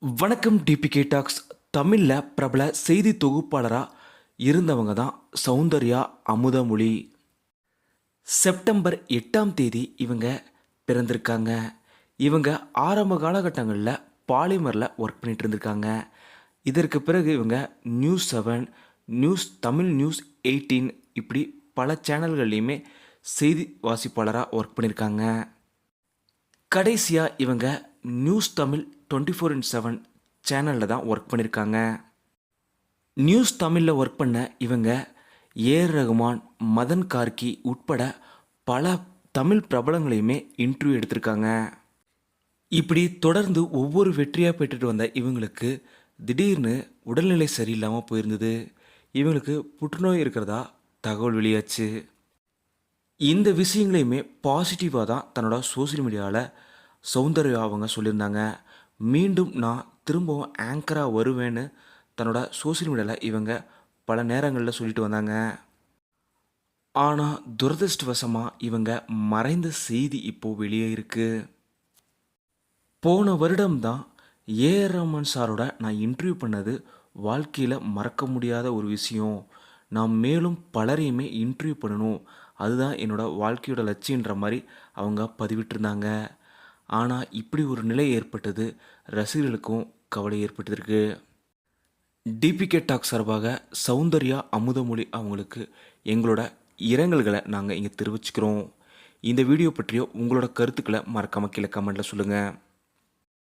வணக்கம் DPK tax. தமிழில் பிரபல செய்தி தொகுப்பாளராக இருந்தவங்க தான் சௌந்தர்யா அமுதமொழி. செப்டம்பர் 8ஆம் தேதி இவங்க பிறந்திருக்காங்க. இவங்க ஆரம்ப காலகட்டங்களில் பாலிமரில் ஒர்க் பண்ணிட்டு இருந்திருக்காங்க. இதற்கு பிறகு இவங்க நியூஸ் 7, நியூஸ் தமிழ், நியூஸ் 18 இப்படி பல சேனல்கள்லையுமே செய்தி வாசிப்பாளராக ஒர்க் பண்ணியிருக்காங்க. கடைசியாக இவங்க நியூஸ் தமிழ் 24/7 சேனலில் தான் ஒர்க் பண்ணியிருக்காங்க. நியூஸ் தமிழில் ஒர்க் பண்ண இவங்க ஏஆர் ரகுமான், மதன் கார்கி உட்பட பல தமிழ் பிரபலங்களையுமே இன்டர்வியூ எடுத்திருக்காங்க. இப்படி தொடர்ந்து ஒவ்வொரு வெற்றியாக பெற்றுட்டு வந்த இவங்களுக்கு திடீர்னு உடல்நிலை சரியில்லாமல் போயிருந்தது. இவங்களுக்கு புற்றுநோய் இருக்கிறதா தகவல் வெளியாச்சு. இந்த விஷயங்களையுமே பாசிட்டிவாக தான் தன்னோட சோஷியல் மீடியாவில் சௌந்தர்யா அவங்க சொல்லியிருந்தாங்க. மீண்டும் நான் திரும்பவும் ஆங்கராக வருவேன்னு தன்னோட சோஷியல் மீடியாவில் இவங்க பல நேரங்களில் சொல்லிட்டு வந்தாங்க. ஆனால் துரதிருஷ்டவசமாக இவங்க மறைந்த செய்தி இப்போது வெளியே இருக்குது. போன வருடம்தான் ஏஆர் ரஹ்மான் சாரோட நான் இன்டர்வியூ பண்ணது வாழ்க்கையில் மறக்க முடியாத ஒரு விஷயம். நான் மேலும் பலரையுமே இன்டர்வியூ பண்ணணும், அதுதான் என்னோடய வாழ்க்கையோட லட்சியன்ற மாதிரி அவங்க பதிவிட்டிருந்தாங்க. ஆனால் இப்படி ஒரு நிலை ஏற்பட்டது ரசிகர்களுக்கும் கவலை ஏற்பட்டிருக்கு. டிபிகே டாக் சார்பாக சௌந்தர்யா அமுதமொழி அவங்களுக்கு எங்களோட இரங்கல்களை நாங்கள் இங்கே தெரிவிச்சுக்கிறோம். இந்த வீடியோ பற்றிய உங்களோட கருத்துக்களை மறக்காமல் கீழே கமெண்ட்டில் சொல்லுங்கள்.